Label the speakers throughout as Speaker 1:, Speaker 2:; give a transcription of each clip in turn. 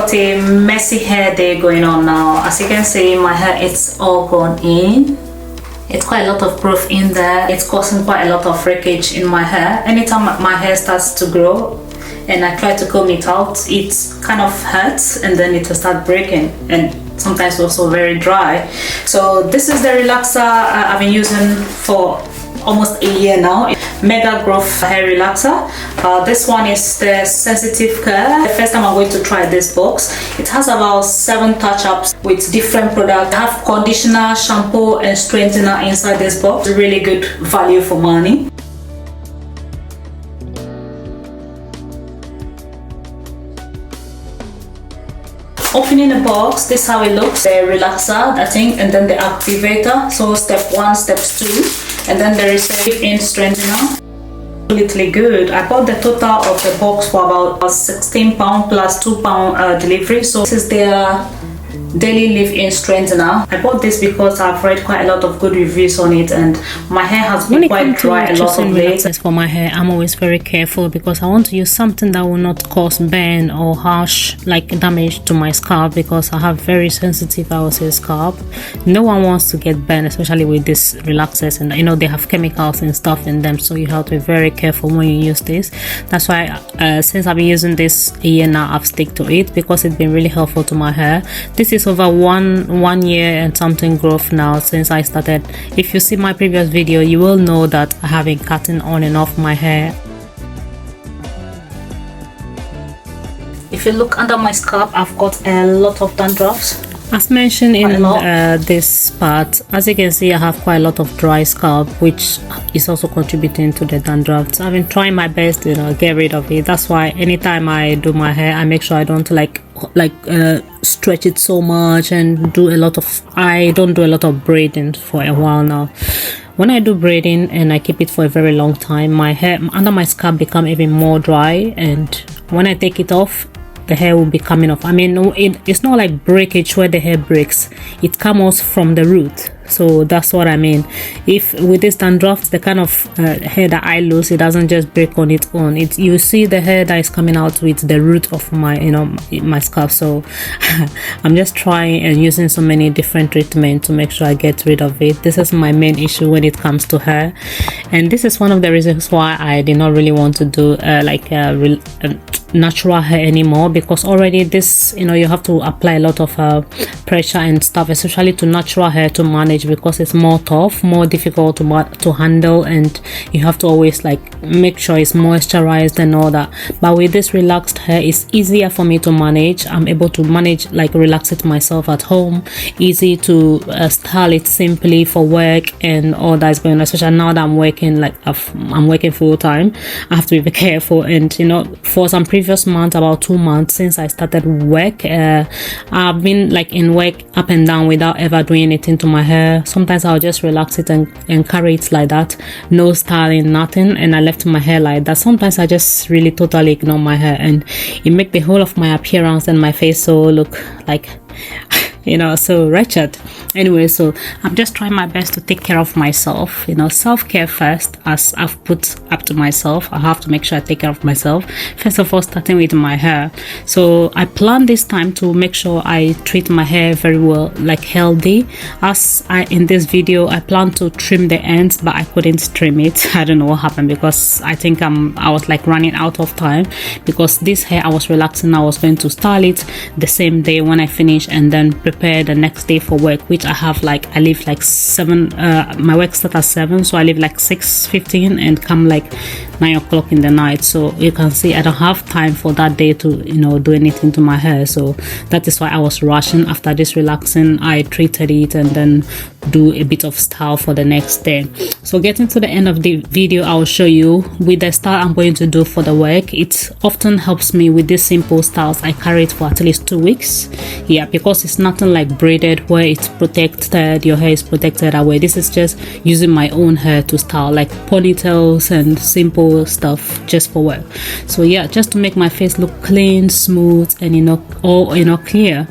Speaker 1: Got a messy hair day going on now. As you can see, my hair, it's all gone in. It's quite a lot of growth in there. It's causing quite a lot of breakage in my hair. Anytime my hair starts to grow and I try to comb it out, it kind of hurts and then it will start breaking, and sometimes also very dry. So this is the relaxer I've been using for almost a year now. Mega Growth hair relaxer. This one is the sensitive care. The first time I'm going to try this box. It has about 7 touch-ups with different products. I have conditioner, shampoo and straightener inside this box. Really good value for money. Opening the box, this is how it looks. The relaxer, I think, and then the activator. So step 1, steps 2, and then there is a leave-in straightener. Absolutely good. I bought the total of the box for about £16 plus £2 delivery. So this is their daily leave-in straightener. I bought this because I've read quite a lot of good reviews on it, and my hair has been quite dry a lot of late.
Speaker 2: For my hair, I'm always very careful because I want to use something that will not cause burn or harsh like damage to my scalp, because I have very sensitive, I would say, scalp. No one wants to get burned, especially with these relaxers, and you know they have chemicals and stuff in them, so you have to be very careful when you use this. That's why since I've been using this a year now, I've stuck to it because it's been really helpful to my hair. This is over one year and something growth now since I started. If you see my previous video, you will know that I have been cutting on and off my hair.
Speaker 1: If you look under my scalp, I've got a lot of dandruffs.
Speaker 2: As mentioned in this part, as you can see, I have quite a lot of dry scalp, which is also contributing to the dandruff. I've been trying my best to get rid of it. That's why anytime I do my hair, I make sure I don't stretch it so much and I don't do a lot of braiding for a while now. When I do braiding and I keep it for a very long time, my hair under my scalp become even more dry, and when I take it off, the hair will be coming off. I mean, it's not like breakage where the hair breaks. It comes from the root. So that's what I mean. If with this dandruff, the kind of hair that I lose, it doesn't just break on its own. You see the hair that is coming out with the root of my my scalp. So I'm just trying and using so many different treatments to make sure I get rid of it. This is my main issue when it comes to hair, and this is one of the reasons why I did not really want to do natural hair anymore, because already this you have to apply a lot of pressure and stuff, especially to natural hair, to manage, because it's more tough, more difficult to handle, and you have to always make sure it's moisturized and all that. But with this relaxed hair, it's easier for me to manage. I'm able to manage, relax it myself at home, easy to style it simply for work and all that's going on. Especially now that I'm working I'm working full time, I have to be very careful. And for some previous months, about 2 months since I started work, I've been in work up and down without ever doing anything to my hair. Sometimes I'll just relax it and carry it like that, no styling, nothing, and I left my hair like that. Sometimes I just really totally ignore my hair, and it make the whole of my appearance and my face so look so wretched. Anyway, so I'm just trying my best to take care of myself, self-care first. As I've put up to myself, I have to make sure I take care of myself first of all, starting with my hair. So I plan this time to make sure I treat my hair very well, healthy. In this video, I plan to trim the ends, but I couldn't trim it. I don't know what happened, because I think I was running out of time, because this hair I was relaxing. I was going to style it the same day when I finish, and then prepare the next day for work, which I have I leave 7, my work starts at 7, so I leave 6:15 and come 9 o'clock in the night. So you can see I don't have time for that day to do anything to my hair. So that is why I was rushing. After this relaxing, I treated it and then do a bit of style for the next day. So getting to the end of the video, I will show you with the style I'm going to do for the work. It often helps me with these simple styles. I carry it for at least 2 weeks, because it's nothing like braided where it's protected, your hair is protected away. This is just using my own hair to style, ponytails and simple stuff just for work. So just to make my face look clean, smooth, and all clear.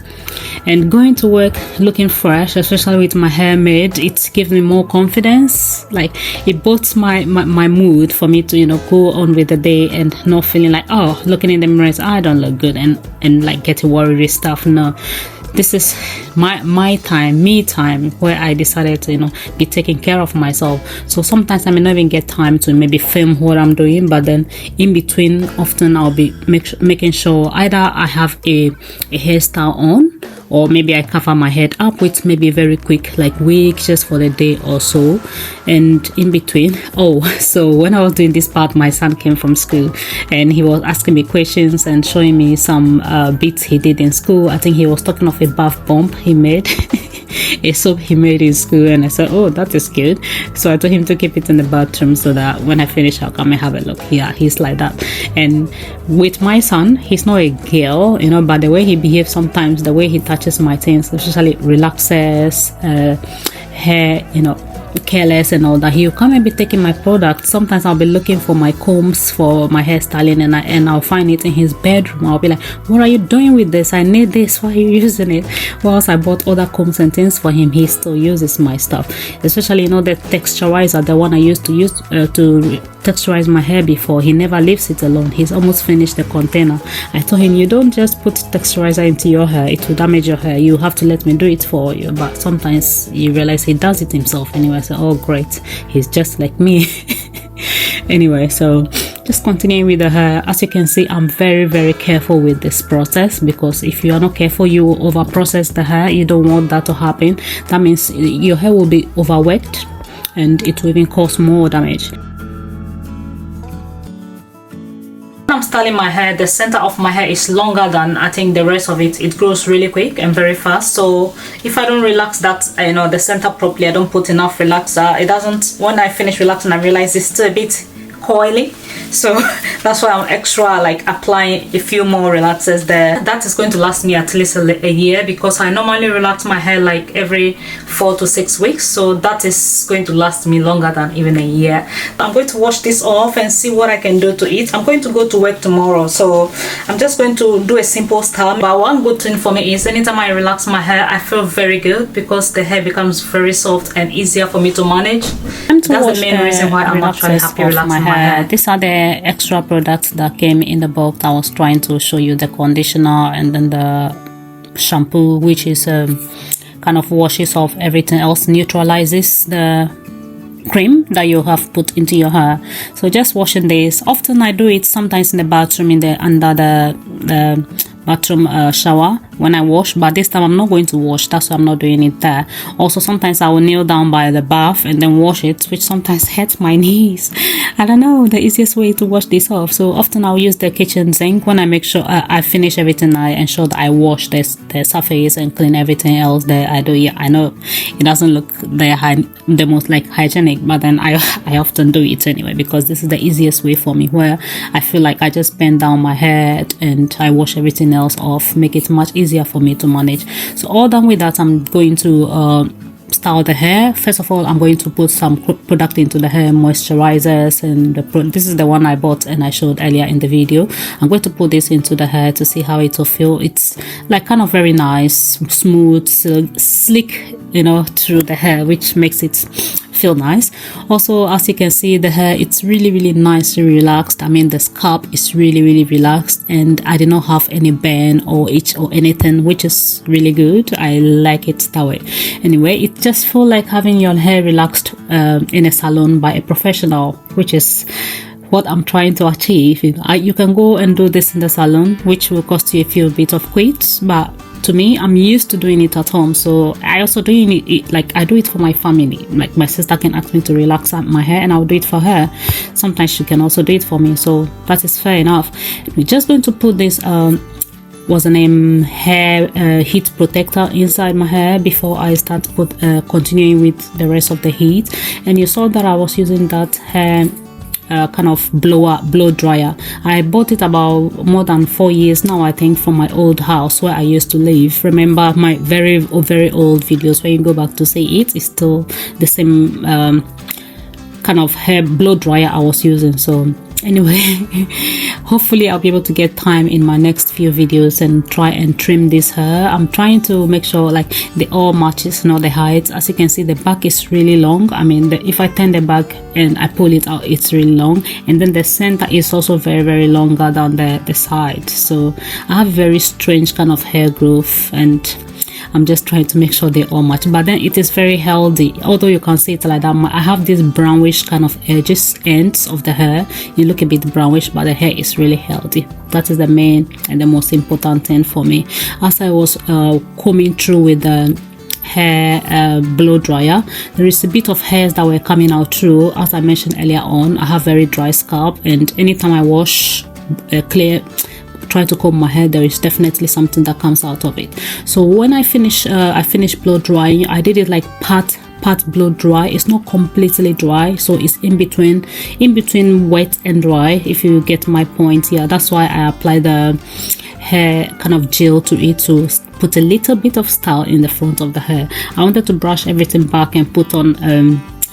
Speaker 2: and going to work looking fresh, especially with my hair made, it gives me more confidence. Like it boosts my mood for me to, you know, go on with the day and not feeling like, oh, looking in the mirror, I don't look good, and like getting worried with stuff. No, this is my time, me time, where I decided to, you know, be taking care of myself. So sometimes I may not even get time to maybe film what I'm doing, but then in between, often I'll be making sure either I have a hairstyle on, or maybe I cover my head up with maybe very quick like wig just for the day or so. And in between, so when I was doing this part, my son came from school and he was asking me questions and showing me some bits he did in school. I think he was talking of a bath bomb he made a soap he made in school, and I said, oh, that is good. So I told him to keep it in the bathroom so that when I finish I'll come and have a look. Yeah, he's like that. And with my son, he's not a girl, you know, but the way he behaves sometimes, the way he touches my things, especially relaxes hair, you know, careless and all that, he'll come and be taking my product. Sometimes I'll be looking for my combs for my hairstyling, and I'll find it in his bedroom. I'll be like, what are you doing with this? I need this. Why are you using it? Whilst I bought other combs and things for him, he still uses my stuff. Especially, you know, the texturizer, the one I used to use to texturize my hair before. He never leaves it alone. He's almost finished the container. I told him, you don't just put texturizer into your hair, it will damage your hair. You have to let me do it for you. But sometimes you realize he does it himself anyway. I said, oh great, he's just like me. Anyway, so just continuing with the hair. As you can see, I'm very, very careful with this process, because if you are not careful, you will over process the hair. You don't want that to happen. That means your hair will be overworked and it will even cause more damage.
Speaker 1: When I'm styling my hair, the center of my hair is longer than I think the rest of it. It grows really quick and very fast. So if I don't relax that, you know, the center properly, I don't put enough relaxer, it doesn't, when I finish relaxing, I realize it's still a bit coily. So that's why I'm extra like applying a few more relaxers there. That is going to last me at least a year, because I normally relax my hair like every 4 to 6 weeks. So that is going to last me longer than even a year. I'm going to wash this off and see what I can do to it. I'm going to go to work tomorrow, so I'm just going to do a simple style. But one good thing for me is anytime I relax my hair, I feel very good, because the hair becomes very soft and easier for me to manage. That's the main reason why I'm actually happy relaxing my hair.
Speaker 2: These are the extra products that came in the box. I was trying to show you the conditioner and then the shampoo, which is kind of washes off everything else, neutralizes the cream that you have put into your hair. So just washing this. Often I do it sometimes in the bathroom, under the bathroom shower when I wash, but this time I'm not going to wash. That's why I'm not doing it there. Also, sometimes I will kneel down by the bath and then wash it, which sometimes hurts my knees. I don't know the easiest way to wash this off. So often I'll use the kitchen sink when I make sure I finish everything. I ensure that I wash the surface and clean everything else that I do. Yeah, I know it doesn't look the most like hygienic, but then I often do it anyway, because this is the easiest way for me, where I feel like I just bend down my head and I wash everything else off, make it much easier for me to manage. So all done with that, I'm going to style the hair. First of all, I'm going to put some product into the hair, moisturizers, and this is the one I bought and I showed earlier in the video. I'm going to put this into the hair to see how it will feel. It's like kind of very nice, smooth, slick, you know, through the hair, which makes it feel nice. Also, as you can see, the hair, it's really, really nicely relaxed. I mean, the scalp is really, really relaxed, and I did not have any burn or itch or anything, which is really good. I like it that way. Anyway, it just feels like having your hair relaxed in a salon by a professional, which is what I'm trying to achieve. You can go and do this in the salon, which will cost you a few bit of quids, but to me, I'm used to doing it at home. So I also doing it like I do it for my family. Like my sister can ask me to relax my hair and I'll do it for her. Sometimes she can also do it for me, so that is fair enough. We're just going to put this what's the name, hair heat protector inside my hair before I start continuing with the rest of the heat. And you saw that I was using that hair kind of blow dryer. I bought it about more than 4 years now, I think, from my old house where I used to live. Remember my very old videos, where you go back to see it's still the same kind of hair blow dryer I was using. So anyway, hopefully I'll be able to get time in my next few videos and try and trim this hair. I'm trying to make sure like they all matches, you know, the height. As you can see, the back is really long. I mean, if I turn the back and I pull it out, it's really long, and then the center is also very longer than the side. So I have very strange kind of hair growth, and I'm just trying to make sure they all match, but then it is very healthy. Although you can see it like that, I have this brownish kind of ends of the hair. You look a bit brownish, but the hair is really healthy. That is the main and the most important thing for me. As I was combing through with the hair blow dryer, there is a bit of hairs that were coming out through. As I mentioned earlier on, I have very dry scalp, and anytime I wash try to comb my hair, there is definitely something that comes out of it. So when I finished blow drying, I did it like part blow dry. It's not completely dry, so it's in between wet and dry, if you get my point. Yeah, that's why I apply the hair kind of gel to it to put a little bit of style in the front of the hair. I wanted to brush everything back and put on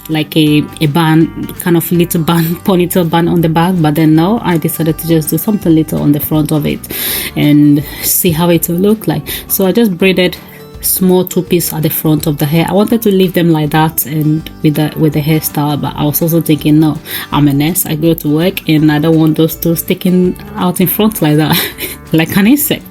Speaker 2: like a band, kind of little band, ponytail band on the back, but then now I decided to just do something little on the front of it and see how it will look like. So I just braided small two-piece at the front of the hair. I wanted to leave them like that and with the hairstyle, but I was also thinking, no, I'm a nurse, I go to work, and I don't want those two sticking out in front like that like an insect.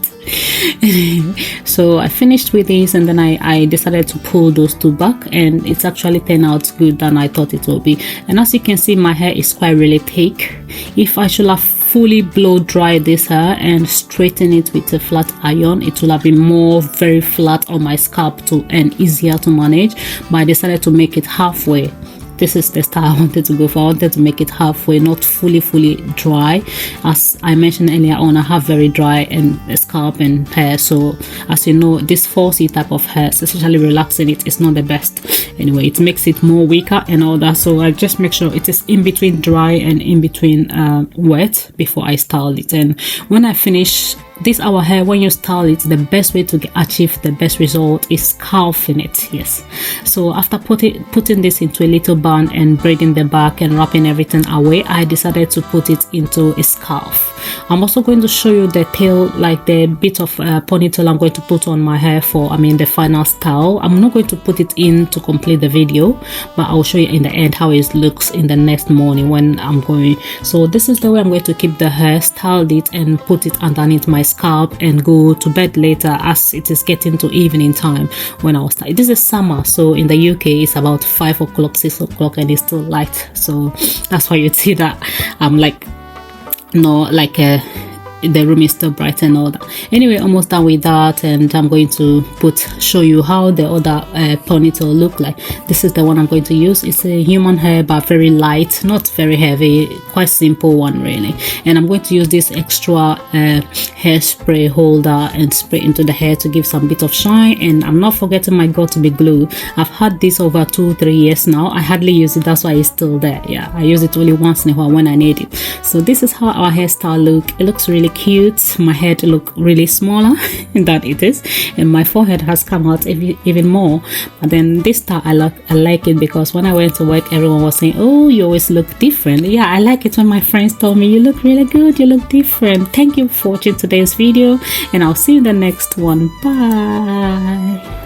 Speaker 2: So I finished with this, and then I decided to pull those two back, and it's actually turned out good than I thought it would be. And as you can see, my hair is quite really thick. If I should have fully blow dry this hair and straighten it with a flat iron, it will have been more very flat on my scalp too and easier to manage, but I decided to make it halfway. This is the style I wanted to go for. I wanted to make it halfway, not fully dry. As I mentioned earlier on, I have very dry and scalp and hair, so as you know, this 4C type of hair, especially relaxing it, is not the best. Anyway, it makes it more weaker and all that, so I just make sure it is in between dry and in between wet before I style it. And when I finish this our hair, when you style it, the best way to achieve the best result is scarfing it. Yes, so after putting this into a little bun and braiding the back and wrapping everything away, I decided to put it into a scarf. I'm also going to show you the tail, like the bit of ponytail I'm going to put on my hair for, the final style. I'm not going to put it in to complete the video, but I'll show you in the end how it looks in the next morning when I'm going. So this is the way I'm going to keep the hair, styled it and put it underneath my scalp and go to bed later, as it is getting to evening time when I'll start. This is summer, so in the UK it's about 5 o'clock, 6 o'clock, and it's still light, so that's why you see that I'm like, the room is still bright and all that. Anyway, almost done with that, and I'm going to show you how the other ponytail look like. This is the one I'm going to use. It's a human hair, but very light, not very heavy, quite simple one really. And I'm going to use this extra hairspray holder and spray into the hair to give some bit of shine. And I'm not forgetting my got-to-be glue. I've had this over 2-3 years now. I hardly use it, that's why it's still there. Yeah, I use it only once in a while when I need it. So this is how our hairstyle look. It looks really cute. My head look really smaller than it is, and my forehead has come out even more. But then this style I like it, because when I went to work, everyone was saying, oh, you always look different. Yeah, I like it when my friends told me, you look really good, you look different. Thank you for watching today's video, and I'll see you in the next one. Bye.